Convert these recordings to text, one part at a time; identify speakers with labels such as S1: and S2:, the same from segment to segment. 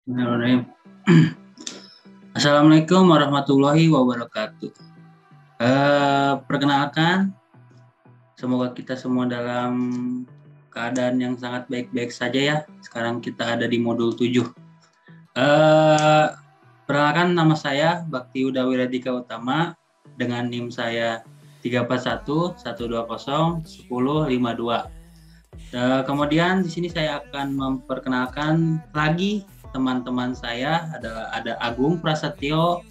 S1: Bismillahirrahmanirrahim. Assalamualaikum warahmatullahi wabarakatuh. Perkenalkan, semoga kita semua dalam keadaan yang sangat baik-baik saja ya. Sekarang kita ada di modul 7. Perkenalkan, nama saya Bakti Uda Wiradika Utama dengan NIM saya 341 120 1052. Kemudian di sini saya akan memperkenalkan lagi teman-teman saya, ada Agung Prasetyo,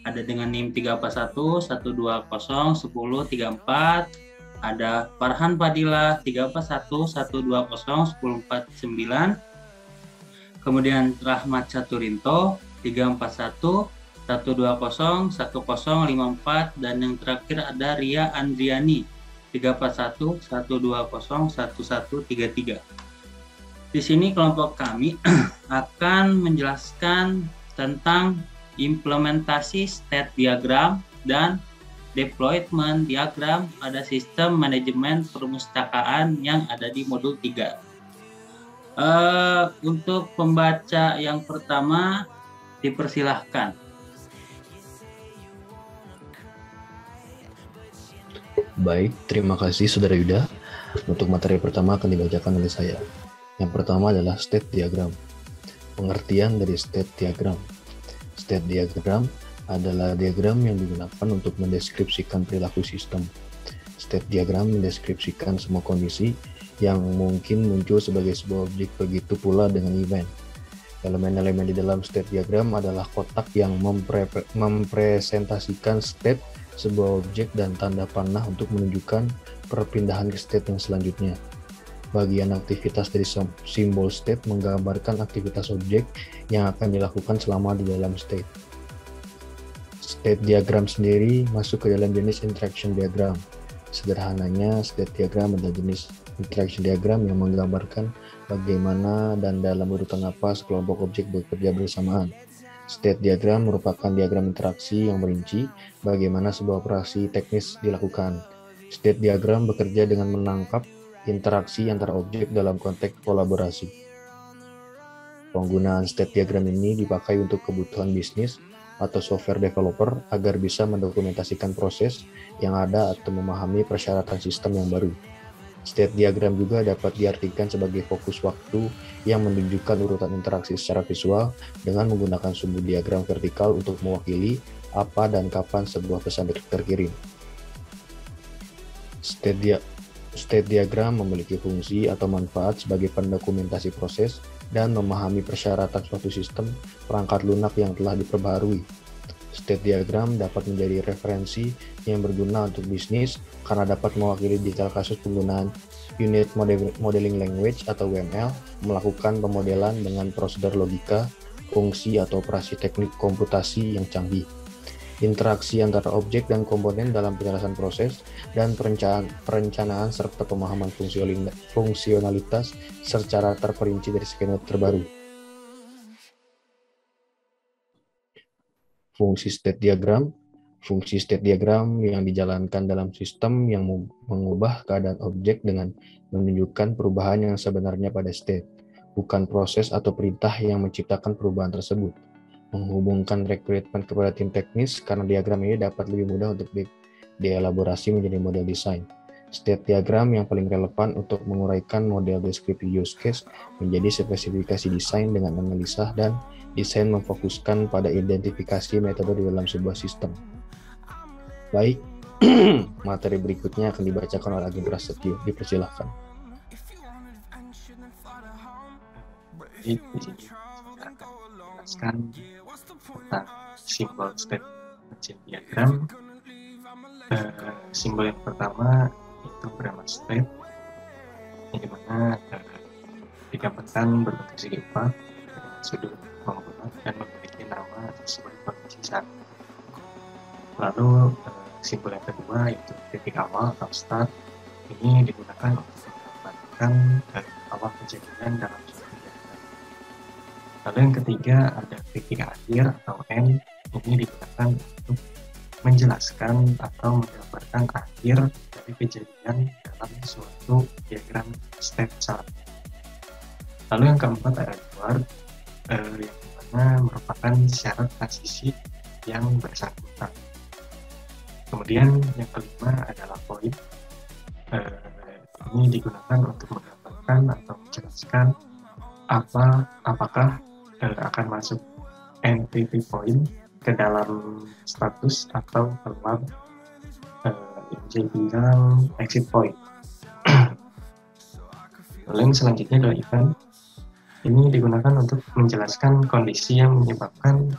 S1: ada dengan NIM 341 120 1034, ada Farhan Fadilah 341 120 1049, kemudian Rahmat Caturinto 341 120 1054, dan yang terakhir ada Ria Andriani 341 120 1133. Di sini kelompok kami akan menjelaskan tentang implementasi state diagram dan deployment diagram pada sistem manajemen perpustakaan yang ada di modul 3. Untuk pembaca yang pertama, dipersilahkan.
S2: Baik, terima kasih Saudara Yuda. Untuk materi pertama akan dibacakan oleh saya. Yang pertama adalah state diagram. Pengertian dari state diagram. State diagram adalah diagram yang digunakan untuk mendeskripsikan perilaku sistem. State diagram mendeskripsikan semua kondisi yang mungkin muncul sebagai sebuah objek, begitu pula dengan event. Elemen-elemen di dalam state diagram adalah kotak yang mempresentasikan state sebuah objek dan tanda panah untuk menunjukkan perpindahan ke state yang selanjutnya. Bagian aktivitas dari simbol state menggambarkan aktivitas objek yang akan dilakukan selama di dalam state. State diagram sendiri masuk ke dalam jenis interaction diagram. Sederhananya, state diagram adalah jenis interaction diagram yang menggambarkan bagaimana dan dalam urutan apa sekelompok objek bekerja bersamaan. State diagram merupakan diagram interaksi yang merinci bagaimana sebuah operasi teknis dilakukan. State diagram bekerja dengan menangkap interaksi antara objek dalam konteks kolaborasi. Penggunaan state diagram ini dipakai untuk kebutuhan bisnis atau software developer agar bisa mendokumentasikan proses yang ada atau memahami persyaratan sistem yang baru. State diagram juga dapat diartikan sebagai fokus waktu yang menunjukkan urutan interaksi secara visual dengan menggunakan sumbu diagram vertikal untuk mewakili apa dan kapan sebuah pesan terkirim. State diagram memiliki fungsi atau manfaat sebagai pendokumentasi proses dan memahami persyaratan suatu sistem perangkat lunak yang telah diperbaharui. State diagram dapat menjadi referensi yang berguna untuk bisnis karena dapat mewakili detail kasus penggunaan Unit Modeling Language atau UML, melakukan pemodelan dengan prosedur logika, fungsi atau operasi teknik komputasi yang canggih. Interaksi antara objek dan komponen dalam penjelasan proses dan perencanaan serta pemahaman fungsionalitas secara terperinci dari skema terbaru. Fungsi state diagram yang dijalankan dalam sistem yang mengubah keadaan objek dengan menunjukkan perubahan yang sebenarnya pada state, bukan proses atau perintah yang menciptakan perubahan tersebut. Menghubungkan rekrutmen kepada tim teknis karena diagram ini dapat lebih mudah untuk dielaborasi menjadi model desain. State diagram yang paling relevan untuk menguraikan model deskripsi use case menjadi spesifikasi desain dengan analisa dan desain memfokuskan pada identifikasi metode di dalam sebuah sistem. Baik, materi berikutnya akan dibacakan oleh Agung Prasetyo. Dipersilahkan.
S3: Jelaskan tentang simbol state diagram. Simbol yang pertama itu bernama state, yang dimana digambarkan berbentuk segi empat dengan sudut membulat dan memiliki nama sesuai kondisi saat. Lalu simbol yang kedua yaitu titik awal atau start, ini digunakan untuk menggambarkan awal kejadian dalam suatu diagram. Lalu yang ketiga ada titik akhir atau end, ini digunakan untuk menjelaskan atau menggambarkan akhir dari kejadian dalam suatu diagram state chart. Lalu yang keempat ada keyword, yang karena merupakan syarat transisi yang bersangkutan. Kemudian yang kelima adalah void. Ini digunakan untuk menggambarkan atau menjelaskan apakah akan masuk entity point ke dalam status atau keluar yang saya bilang exit point. Lalu yang selanjutnya adalah event. Ini digunakan untuk menjelaskan kondisi yang menyebabkan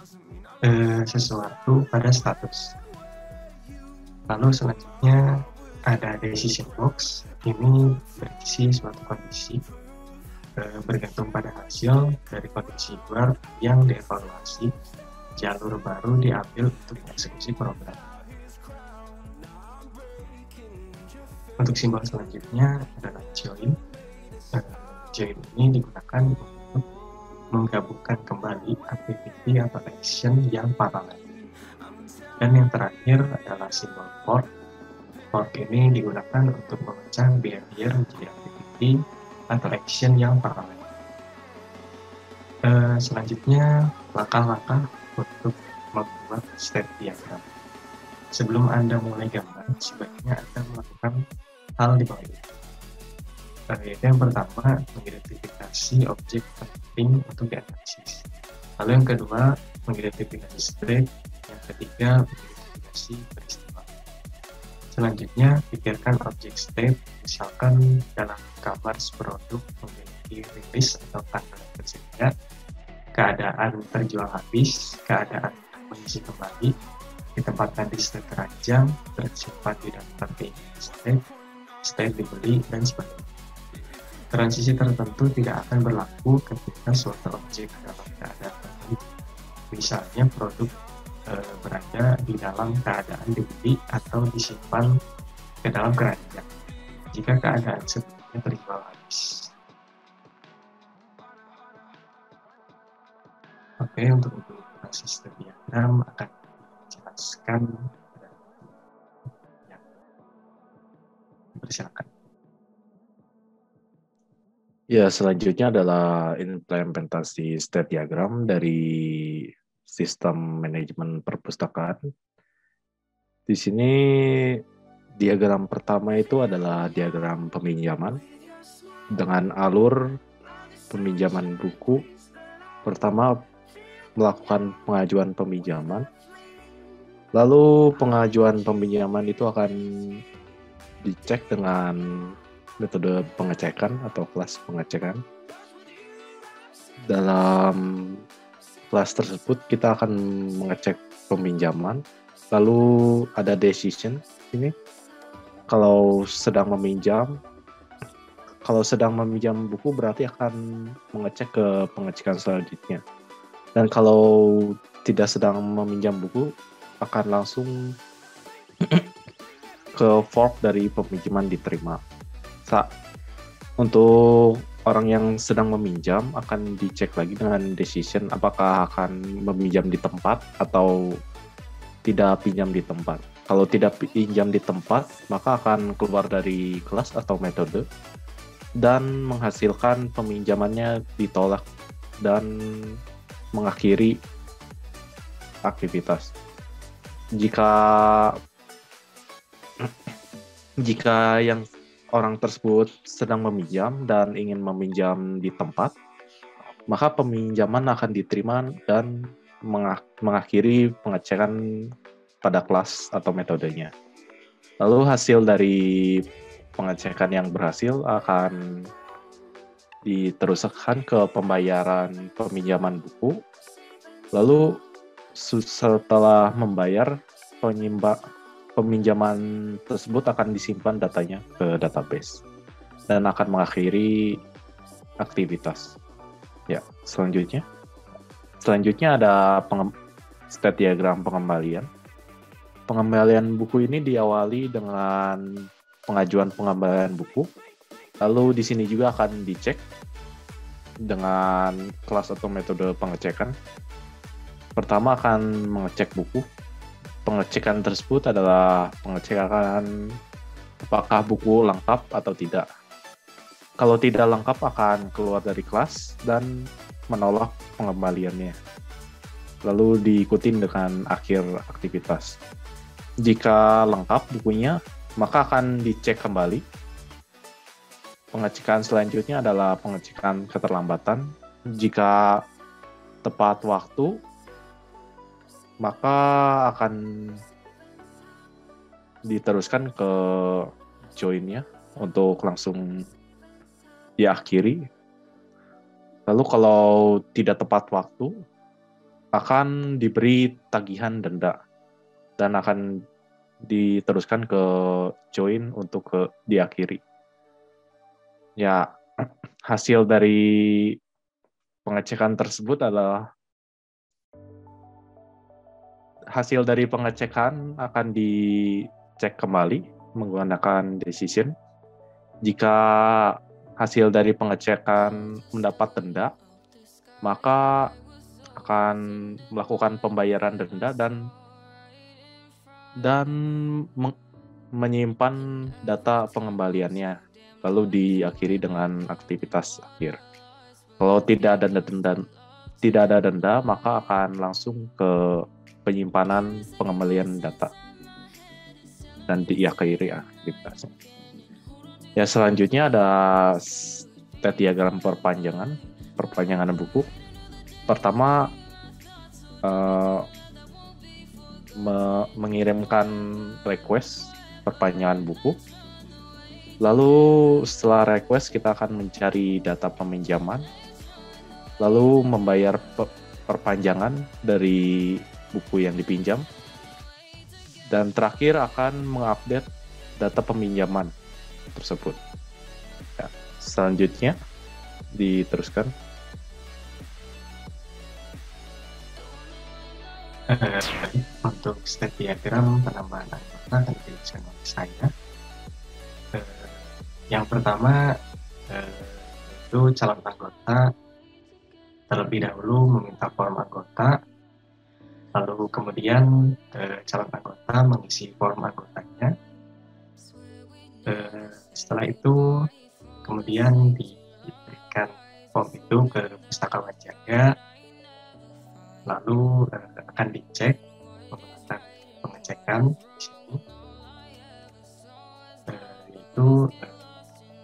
S3: sesuatu pada status. Lalu selanjutnya ada decision box. Ini berisi suatu kondisi bergantung pada hasil dari kondisi luar yang dievaluasi. Jalur baru diambil untuk eksekusi program. Untuk simbol selanjutnya adalah join. Join ini digunakan untuk menggabungkan kembali activity atau action yang paralel. Dan yang terakhir adalah simbol fork. Fork ini digunakan untuk memecah behavior menjadi activity atau action yang paralel. Selanjutnya, langkah-langkah untuk membuat state diagram. Sebelum Anda mulai gambar, sebaiknya Anda melakukan hal di bawah ini. Yaitu yang pertama, mengidentifikasi objek penting untuk dianalisis. Lalu yang kedua, mengidentifikasi state. Yang ketiga, mengidentifikasi peristiwa. Selanjutnya, pikirkan objek state, misalkan dalam e-commerce produk memiliki rilis atau tanggal tersedia, keadaan terjual habis, keadaan mengisi kembali, ditempatkan di state keranjang, tersimpan di daftar keinginan state dibeli, dan sebagainya. Transisi tertentu tidak akan berlaku ketika suatu objek dalam keadaan tertentu. Misalnya produk berada di dalam keadaan dibeli atau disimpan ke dalam keranjang jika keadaan sebelumnya terjual habis. Oke, untuk proses diagram akan dijelaskan. Ya, persilakan.
S2: Ya, selanjutnya adalah implementasi state diagram dari sistem manajemen perpustakaan. Di sini diagram pertama itu adalah diagram peminjaman dengan alur peminjaman buku. Pertama, melakukan pengajuan peminjaman. Lalu pengajuan peminjaman itu akan dicek dengan metode pengecekan atau kelas pengecekan. Dalam kelas tersebut kita akan mengecek peminjaman. Lalu ada decision ini. Kalau sedang meminjam buku berarti akan mengecek ke pengecekan selanjutnya. Dan kalau tidak sedang meminjam buku akan langsung ke fork dari peminjaman diterima. Untuk orang yang sedang meminjam akan dicek lagi dengan decision apakah akan meminjam di tempat atau tidak pinjam di tempat. Kalau tidak pinjam di tempat, maka akan keluar dari kelas atau metode dan menghasilkan peminjamannya ditolak dan mengakhiri aktivitas. Jika yang orang tersebut sedang meminjam dan ingin meminjam di tempat, maka peminjaman akan diterima dan mengakhiri pengecekan pada kelas atau metodenya. Lalu hasil dari pengecekan yang berhasil akan diteruskan ke pembayaran peminjaman buku. Lalu setelah membayar, peminjaman tersebut akan disimpan datanya ke database dan akan mengakhiri aktivitas. Ya, selanjutnya ada state diagram pengembalian. Pengembalian buku ini diawali dengan pengajuan pengembalian buku. Lalu di sini juga akan dicek dengan kelas atau metode pengecekan. Pertama akan mengecek buku. Pengecekan tersebut adalah pengecekan apakah buku lengkap atau tidak. Kalau tidak lengkap akan keluar dari kelas dan
S4: menolak pengembaliannya. Lalu diikuti dengan akhir aktivitas. Jika lengkap bukunya, maka akan dicek kembali. Pengecekan selanjutnya adalah pengecekan keterlambatan. Jika tepat waktu, maka akan diteruskan ke join-nya untuk langsung diakhiri. Lalu kalau tidak tepat waktu, akan diberi tagihan denda dan akan diteruskan ke join untuk diakhiri. Ya, hasil dari pengecekan tersebut adalah hasil dari pengecekan akan dicek kembali menggunakan decision. Jika hasil dari pengecekan mendapat denda, maka akan melakukan pembayaran denda dan menyimpan data pengembaliannya, lalu diakhiri dengan aktivitas akhir. Kalau tidak ada denda, maka akan langsung ke penyimpanan pengembalian data dan diakhiri aktivitas. Ya, selanjutnya ada state diagram perpanjangan buku. Pertama, mengirimkan request perpanjangan buku. Lalu setelah request kita akan mencari data peminjaman, lalu membayar perpanjangan dari buku yang dipinjam, dan terakhir akan mengupdate data peminjaman tersebut. Ya, selanjutnya diteruskan.
S3: Untuk state diagram penambahan anggota akan dijelaskan oleh saya. Yang pertama itu calon anggota terlebih dahulu meminta form anggota, lalu kemudian calon anggota mengisi form anggotanya. Setelah itu kemudian diberikan form itu ke pustakawan jaga, lalu akan dicek menggunakan pengecekan di sini, yaitu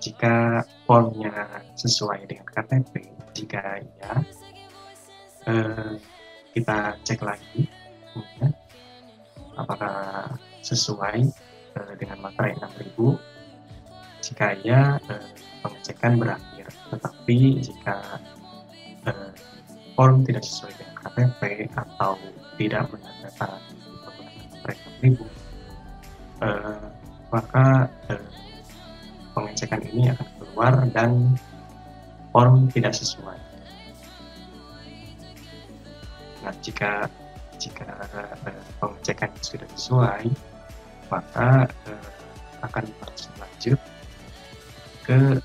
S3: jika formnya sesuai dengan KTP. Jika iya, kita cek lagi apakah sesuai dengan materai 6.000. Jika iya, pengecekan berakhir. Tetapi jika form tidak sesuai dengan KTP atau tidak menandatangani menggunakan materai 6.000, maka pengecekan ini akan keluar dan form tidak sesuai. Nah, jika pengecekan sudah sesuai, maka akan langsung lanjut ke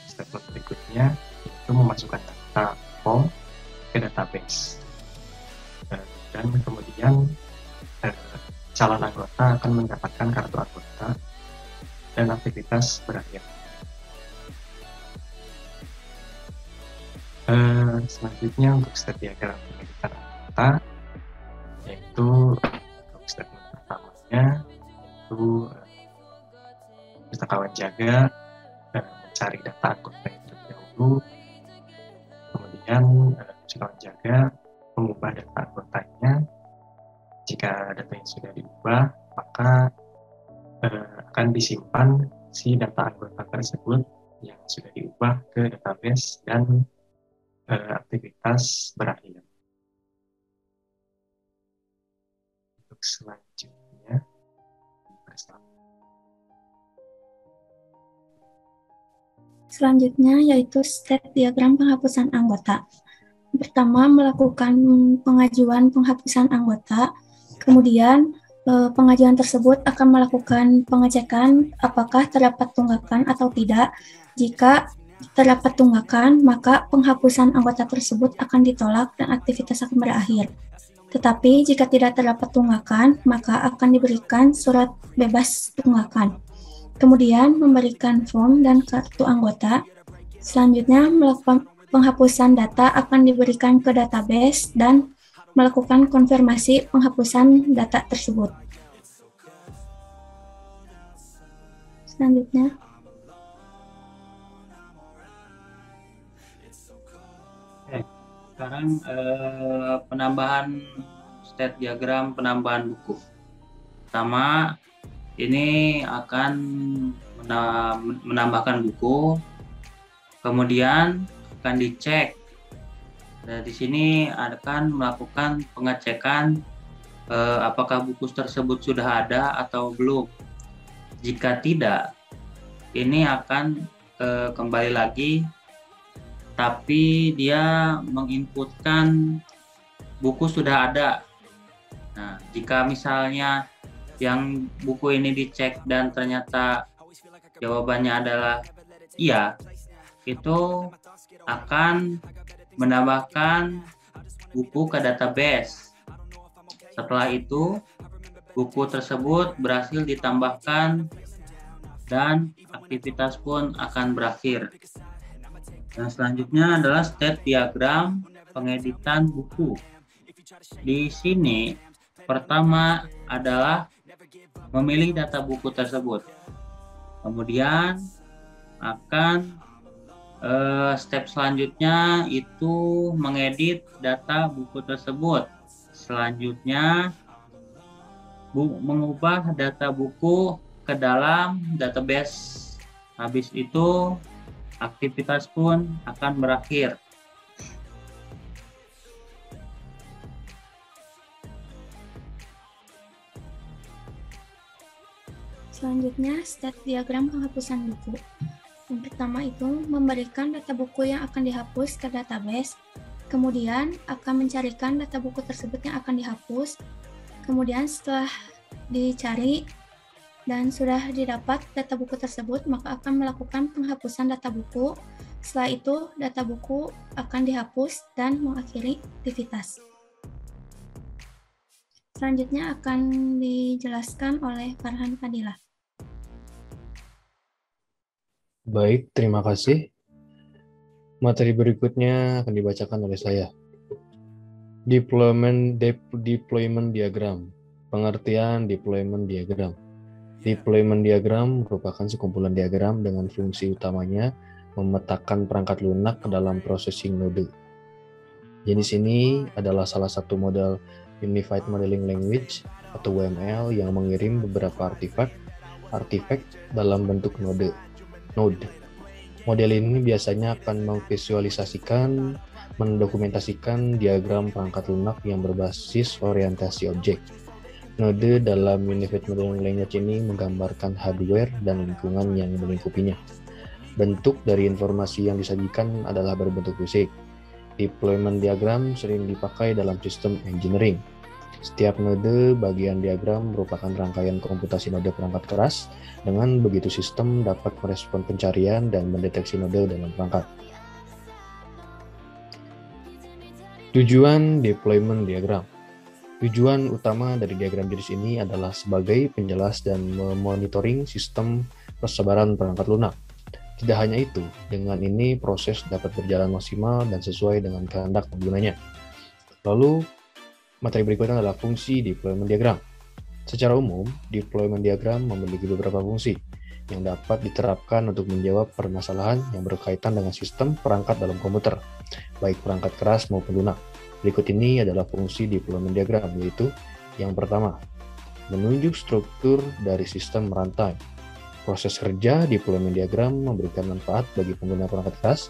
S3: statement berikutnya, yaitu memasukkan data form ke database. Dan kemudian calon anggota akan mendapatkan kartu anggota dan aktivitas berakhir. Selanjutnya untuk state diagram pemilikan anggota, yaitu untuk statement pertamanya yaitu pustakawan jaga mencari data anggota yang terlebih dahulu, kemudian pustakawan jaga mengubah data anggotanya. Jika datanya sudah diubah, maka akan disimpan si data anggota tersebut yang sudah diubah ke database dan aktivitas berakhir. Untuk selanjutnya,
S5: yaitu state diagram penghapusan anggota. Pertama, melakukan pengajuan penghapusan anggota, kemudian pengajuan tersebut akan melakukan pengecekan apakah terdapat tunggakan atau tidak. Jika terdapat tunggakan, maka penghapusan anggota tersebut akan ditolak dan aktivitas akan berakhir. Tetapi jika tidak terdapat tunggakan, maka akan diberikan surat bebas tunggakan. Kemudian memberikan form dan kartu anggota. Selanjutnya penghapusan data akan diberikan ke database dan melakukan konfirmasi penghapusan data tersebut. Selanjutnya,
S1: sekarang penambahan state diagram, penambahan buku. Pertama, ini akan menambahkan buku, kemudian akan dicek. Nah, di sini akan melakukan pengecekan apakah buku tersebut sudah ada atau belum. Jika tidak, ini akan kembali lagi, tapi dia menginputkan buku sudah ada. Nah, jika misalnya yang buku ini dicek dan ternyata jawabannya adalah iya, itu akan menambahkan buku ke database. Setelah itu, buku tersebut berhasil ditambahkan dan aktivitas pun akan berakhir. Dan selanjutnya adalah state diagram pengeditan buku. Di sini pertama adalah memilih data buku tersebut. Kemudian akan step selanjutnya itu mengedit data buku tersebut. Selanjutnya mengubah data buku ke dalam database. Habis itu aktivitas pun akan berakhir.
S5: selanjutnya state diagram penghapusan buku. Yang pertama itu memberikan data buku yang akan dihapus ke database, kemudian akan mencarikan data buku tersebut yang akan dihapus, kemudian setelah dicari dan sudah didapat data buku tersebut, maka akan melakukan penghapusan data buku. Setelah itu, data buku akan dihapus dan mengakhiri aktivitas. Selanjutnya akan dijelaskan oleh Farhan Fadilah.
S2: Baik, terima kasih. Materi berikutnya akan dibacakan oleh saya. Deployment diagram. Pengertian deployment diagram. Deployment diagram merupakan sekumpulan diagram dengan fungsi utamanya memetakan perangkat lunak ke dalam processing node. Jenis ini adalah salah satu model Unified Modeling Language atau UML yang mengirim beberapa artifak dalam bentuk node. Model ini biasanya akan memvisualisasikan, mendokumentasikan diagram perangkat lunak yang berbasis orientasi objek. Node dalam Unified Modeling Language ini menggambarkan hardware dan lingkungan yang melingkupinya. Bentuk dari informasi yang disajikan adalah berbentuk fisik. Deployment diagram sering dipakai dalam sistem engineering. Setiap node bagian diagram merupakan rangkaian komputasi node perangkat keras. Dengan begitu sistem dapat merespon pencarian dan mendeteksi node dalam perangkat. Tujuan deployment diagram. Tujuan utama dari diagram jenis ini adalah sebagai penjelas dan memonitoring sistem persebaran perangkat lunak. Tidak hanya itu, dengan ini proses dapat berjalan maksimal dan sesuai dengan kehendak penggunanya. Lalu, materi berikutnya adalah fungsi deployment diagram. Secara umum, deployment diagram memiliki beberapa fungsi yang dapat diterapkan untuk menjawab permasalahan yang berkaitan dengan sistem perangkat dalam komputer, baik perangkat keras maupun lunak. Berikut ini adalah fungsi deployment diagram, yaitu yang pertama, menunjuk struktur dari sistem runtime. Proses kerja deployment diagram memberikan manfaat bagi pengguna perangkat keras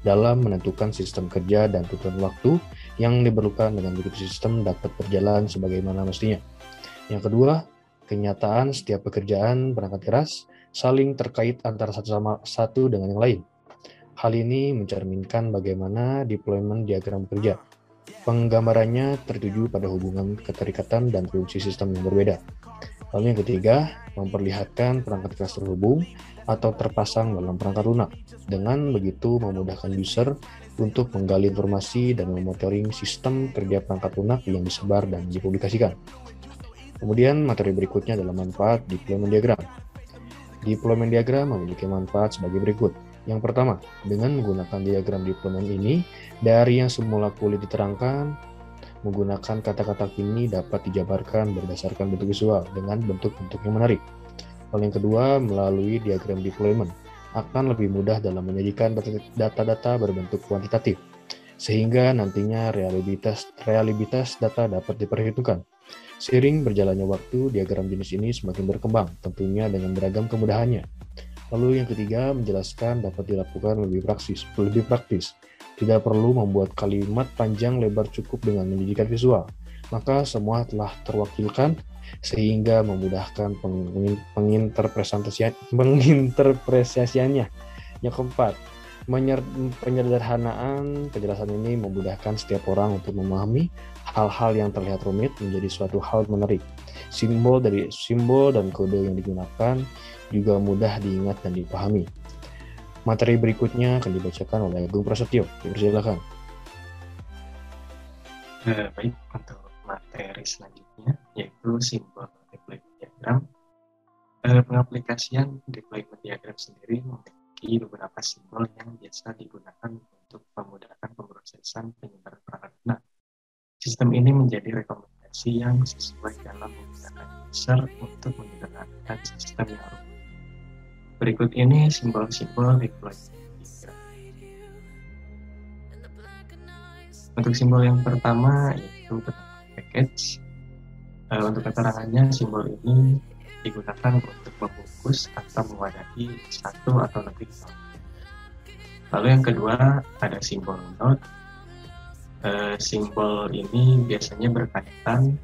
S2: dalam menentukan sistem kerja dan tujuan waktu yang diperlukan dengan begitu sistem dapat berjalan sebagaimana mestinya. Yang kedua, kenyataan setiap pekerjaan perangkat keras saling terkait antara satu dengan yang lain. Hal ini mencerminkan bagaimana deployment diagram bekerja. Penggambarannya tertuju pada hubungan keterikatan dan fungsi sistem yang berbeda. Lalu yang ketiga, memperlihatkan perangkat keras terhubung atau terpasang dalam perangkat lunak. Dengan begitu memudahkan user untuk menggali informasi dan memonitoring sistem kerja perangkat lunak yang disebar dan dipublikasikan. Kemudian materi berikutnya adalah manfaat deployment diagram. Deployment diagram memiliki manfaat sebagai berikut. Yang pertama, dengan menggunakan diagram deployment ini, dari yang semula kulit diterangkan, menggunakan kata-kata kini dapat dijabarkan berdasarkan bentuk visual dengan bentuk-bentuk yang menarik. Lalu yang kedua, melalui diagram deployment, akan lebih mudah dalam menyajikan data-data berbentuk kuantitatif, sehingga nantinya realitas data dapat diperhitungkan. Seiring berjalannya waktu, diagram jenis ini semakin berkembang, tentunya dengan beragam kemudahannya. Lalu yang ketiga, menjelaskan dapat dilakukan lebih praktis. Tidak perlu membuat kalimat panjang lebar, cukup dengan menyajikan visual. Maka semua telah terwakilkan sehingga memudahkan penginterpretasiannya. Yang keempat, penyederhanaan penjelasan ini memudahkan setiap orang untuk memahami hal-hal yang terlihat rumit menjadi suatu hal menarik. Simbol dan kode yang digunakan juga mudah diingat dan dipahami. Materi berikutnya akan dibacakan oleh Agung Prasetyo. Dipersilakan.
S3: Baik, untuk materi selanjutnya yaitu simbol deployment diagram. Pengaplikasian deployment diagram sendiri memiliki beberapa simbol yang biasa digunakan untuk memudahkan pemrosesan penyebaran perangkat lunak. Sistem ini menjadi rekomendasi yang sesuai dalam menggunakan user untuk menyederhanakan sistem yang rumit. Berikut ini simbol-simbol deployment diagram. Untuk simbol yang pertama yaitu keterangan package. Untuk keterangannya, simbol ini digunakan untuk membungkus atau mewadahi satu atau lebih node. Lalu yang kedua ada simbol node. Simbol ini biasanya berkaitan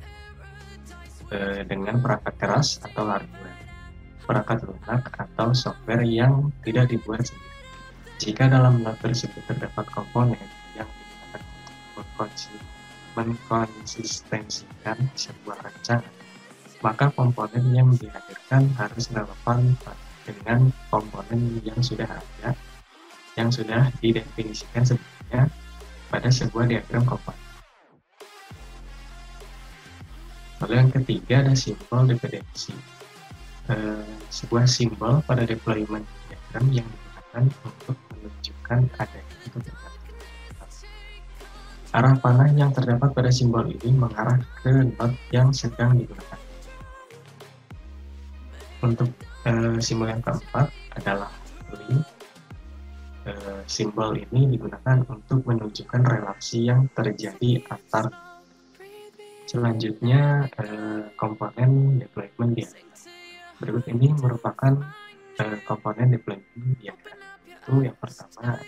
S3: dengan perangkat keras atau hardware, perangkat lunak atau software yang tidak dibuat sendiri. Jika dalam node tersebut terdapat komponen yang digunakan untuk mengkonsistensikan sebuah rancangan, maka komponen yang dihadirkan harus relevan dengan komponen yang sudah ada, yang sudah didefinisikan sebelumnya pada sebuah diagram komponen. Lalu yang ketiga ada simbol dependensi. Sebuah simbol pada deployment diagram yang digunakan untuk menunjukkan adanya ketergantungan. Arah panah yang terdapat pada simbol ini mengarah ke node yang sedang digunakan. Untuk simbol yang keempat adalah link. Simbol ini digunakan untuk menunjukkan relasi yang terjadi antar. Selanjutnya komponen deployment diagram. Berikut ini merupakan komponen deployment diagram. Itu yang pertama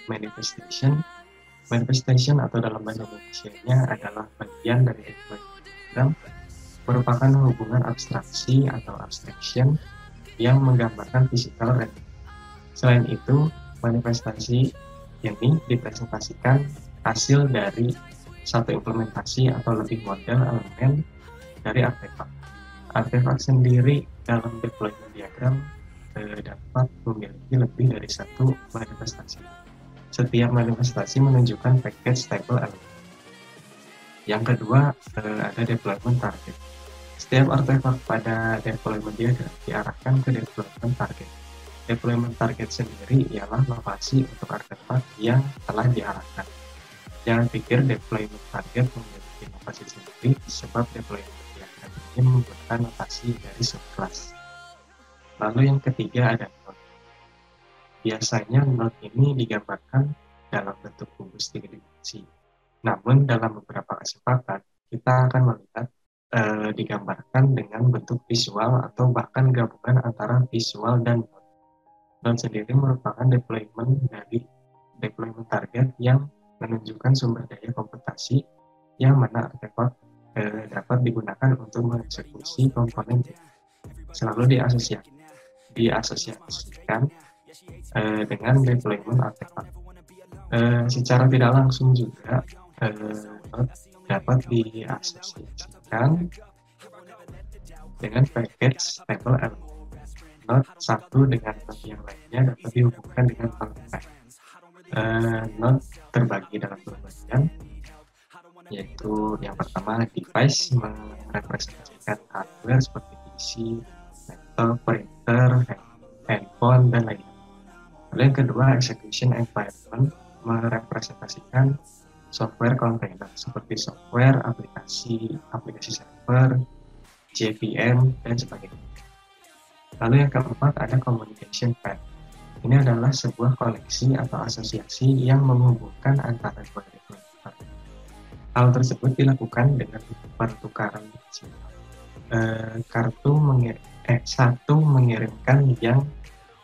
S3: manifestation. Manifestation atau dalam bahasa Indonesia-nya adalah bagian dari deployment diagram, merupakan hubungan abstraksi atau abstraction yang menggambarkan physical reality. Selain itu, manifestasi ini dipresentasikan hasil dari satu implementasi atau lebih model elemen dari artefak. Artefak sendiri dalam deployment diagram dapat memiliki lebih dari satu manifestasi. Setiap manifestasi menunjukkan package table element. Yang kedua ada deployment target. Setiap artefak pada deployment diagram diarahkan ke deployment target. Deployment target sendiri ialah lokasi untuk artefak yang telah diarahkan. Jangan pikir deployment target memiliki lokasi sendiri, sebab deployment diagram ini menggunakan lokasi dari subclass. Lalu yang ketiga ada node. Biasanya node ini digambarkan dalam bentuk kubus 3 dimensi. Namun dalam beberapa kesempatan kita akan melihat digambarkan dengan bentuk visual atau bahkan gabungan antara visual dan node. Node sendiri merupakan deployment dari deployment target yang menunjukkan sumber daya komputasi yang mana artefak dapat digunakan untuk mengeksekusi komponen ini. Selalu diasosiasikan dengan deployment artefak. Secara tidak langsung juga dapat diasosiasikan dengan package table element. Node satu dengan node yang lainnya dapat dihubungkan dengan function. Node terbagi dalam dua bagian, yaitu yang pertama device merepresentasikan hardware seperti PC, laptop, printer, handphone, dan lainnya. Lalu yang kedua, execution environment merepresentasikan software container seperti software, aplikasi server, JVM, dan sebagainya. Lalu yang keempat ada communication path. Ini adalah sebuah koleksi atau asosiasi yang menghubungkan antara dua deployment. Hal tersebut dilakukan dengan pertukaran satu mengirimkan yang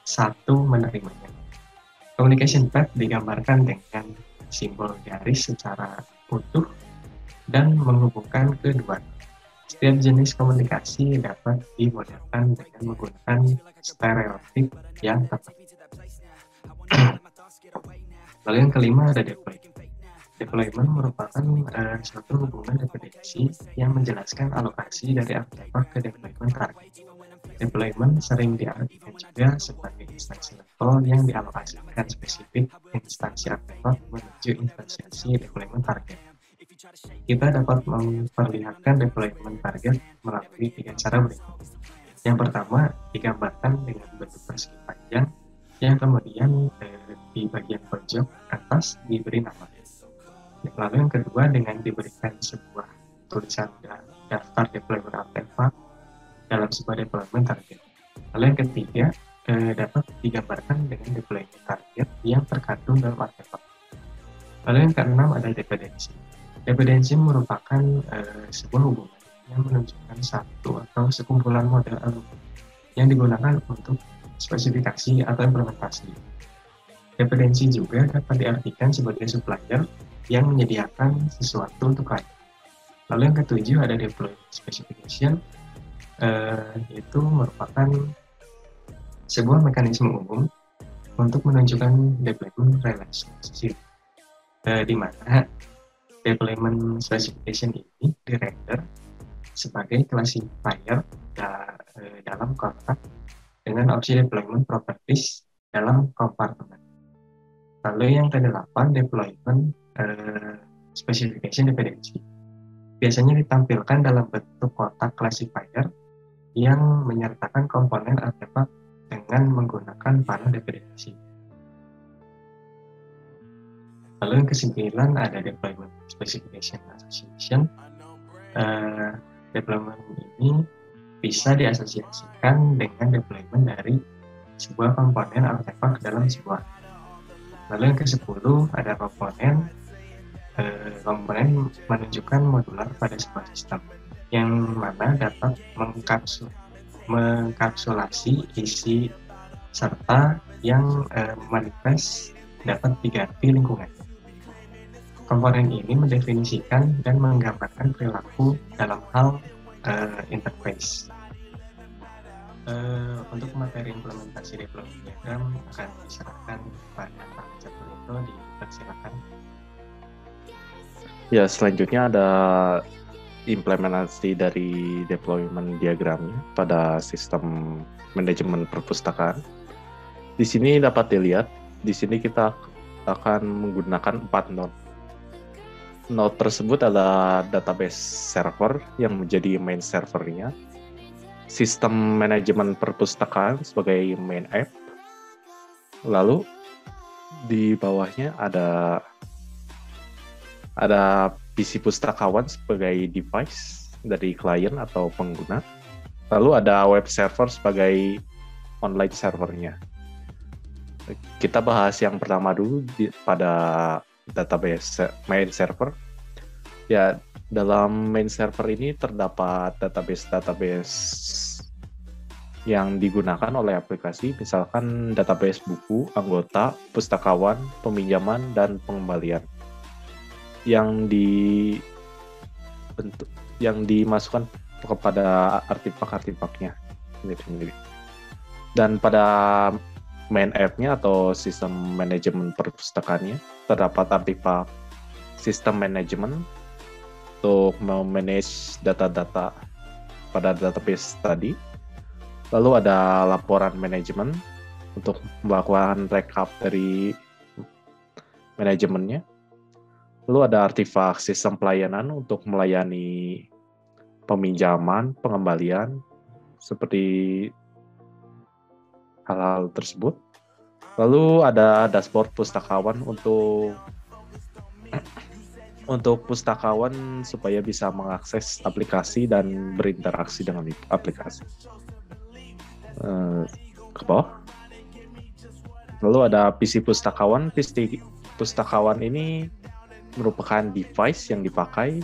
S3: satu menerimanya. Communication path digambarkan dengan simbol garis secara utuh dan menghubungkan kedua. Setiap jenis komunikasi dapat dimodelkan dengan menggunakan stereotip yang tepat. Lalu yang kelima ada deployment. Deployment merupakan suatu hubungan dependensi yang menjelaskan alokasi dari artefak ke deployment target. Deployment sering diartikan juga sebagai instansi level yang dialokasikan spesifik instansi artefak menuju instansiasi deployment target. Kita dapat memperlihatkan deployment target melalui 3 cara berikut. Yang pertama, digambarkan dengan bentuk persegi panjang, yang kemudian di bagian pojok atas diberi nama. Lalu yang kedua, dengan diberikan sebuah tulisan daftar deployment artefak dalam sebuah deployment target. Lalu yang ketiga, dapat digambarkan dengan deployment target yang terkandung dalam artefak. Lalu yang keenam ada dependensi. Dependensi merupakan sebuah hubungan yang menunjukkan satu atau sekumpulan model algoritma yang digunakan untuk spesifikasi atau implementasi. Dependensi juga dapat diartikan sebagai supplier yang menyediakan sesuatu untuk klien. Lalu yang ketujuh ada deployment specification, yaitu merupakan sebuah mekanisme umum untuk menunjukkan deployment relationship, di mana deployment specification ini dirender sebagai classifier dalam kotak dengan opsi deployment properties dalam kompartemen. Lalu yang ke-8, deployment specification dependency. Biasanya ditampilkan dalam bentuk kotak classifier yang menyertakan komponen artefak dengan menggunakan panel dependensi. Lalu yang ke-9 ada deployment specification association. Deployment ini bisa diasosiasikan dengan deployment dari sebuah komponen artefak dalam sebuah. Lalu yang ke-10 ada komponen menunjukkan modular pada sebuah sistem yang mana dapat mengkapsulasi isi serta yang manifest dapat diganti lingkungan. Komponen ini mendefinisikan dan menggambarkan perilaku dalam hal interface. Untuk materi implementasi deployment diagram akan diserahkan pada Pak Jatulinto, dipersilakan.
S4: Ya, selanjutnya ada implementasi dari deployment diagramnya pada sistem manajemen perpustakaan. Di sini dapat dilihat, di sini kita akan menggunakan 4 node. Node tersebut adalah database server yang menjadi main servernya, sistem manajemen perpustakaan sebagai main app, lalu di bawahnya ada PC pustakawan sebagai device dari klien atau pengguna, lalu ada web server sebagai online servernya. Kita bahas yang pertama dulu pada database main server. Ya, dalam main server ini terdapat database yang digunakan oleh aplikasi, misalkan database buku, anggota, pustakawan, peminjaman, dan pengembalian yang dimasukkan kepada artefak-artefaknya sendiri. Dan pada main app-nya atau sistem manajemen perpustakaannya terdapat artefak sistem manajemen untuk memanage data-data pada database tadi. Lalu ada laporan manajemen untuk melakukan rekap dari manajemennya. Lalu ada artefak sistem pelayanan untuk melayani peminjaman, pengembalian, seperti hal-hal tersebut. Lalu ada dashboard pustakawan untuk pustakawan supaya bisa mengakses aplikasi dan berinteraksi dengan aplikasi. Ke bawah. Lalu ada PC pustakawan. PC pustakawan ini merupakan device yang dipakai.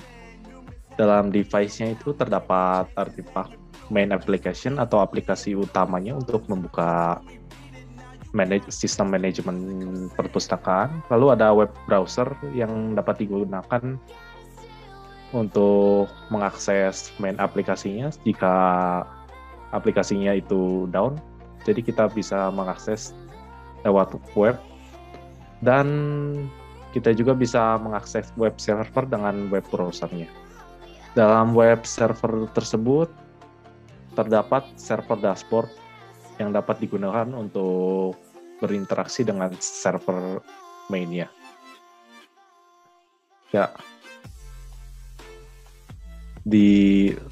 S4: Dalam device-nya itu terdapat artefak main application atau aplikasi utamanya untuk membuka sistem manajemen perpustakaan. Lalu ada web browser yang dapat digunakan untuk mengakses main aplikasinya jika aplikasinya itu down. Jadi kita bisa mengakses lewat web, dan kita juga bisa mengakses web server dengan web browsernya. Dalam web server tersebut terdapat server dashboard yang dapat digunakan untuk berinteraksi dengan server mainnya. Ya.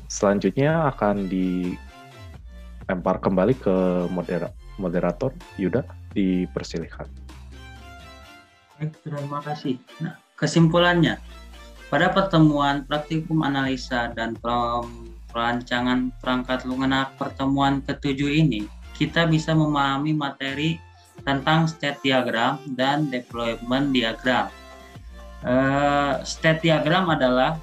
S4: Selanjutnya akan dilempar kembali ke moderator Yuda, dipersilihkan.
S1: Baik, terima kasih. Nah, kesimpulannya, pada pertemuan praktikum analisa dan perancangan perangkat lunak pertemuan ke-7 ini, kita bisa memahami materi tentang state diagram dan deployment diagram. State diagram adalah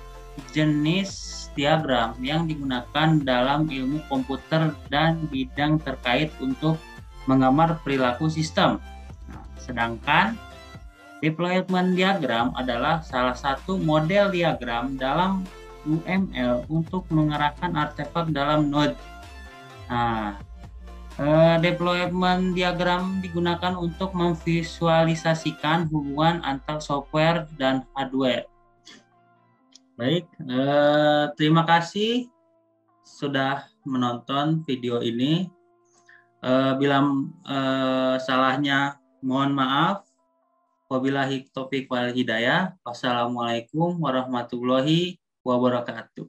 S1: jenis diagram yang digunakan dalam ilmu komputer dan bidang terkait untuk menggambar perilaku sistem. Nah, sedangkan deployment diagram adalah salah satu model diagram dalam UML untuk mengerahkan artefak dalam node. Nah, deployment diagram digunakan untuk memvisualisasikan hubungan antar software dan hardware. Baik, terima kasih sudah menonton video ini. Bila salahnya mohon maaf. Wabillahi taufiq wal hidayah. Wassalamualaikum warahmatullahi wabarakatuh.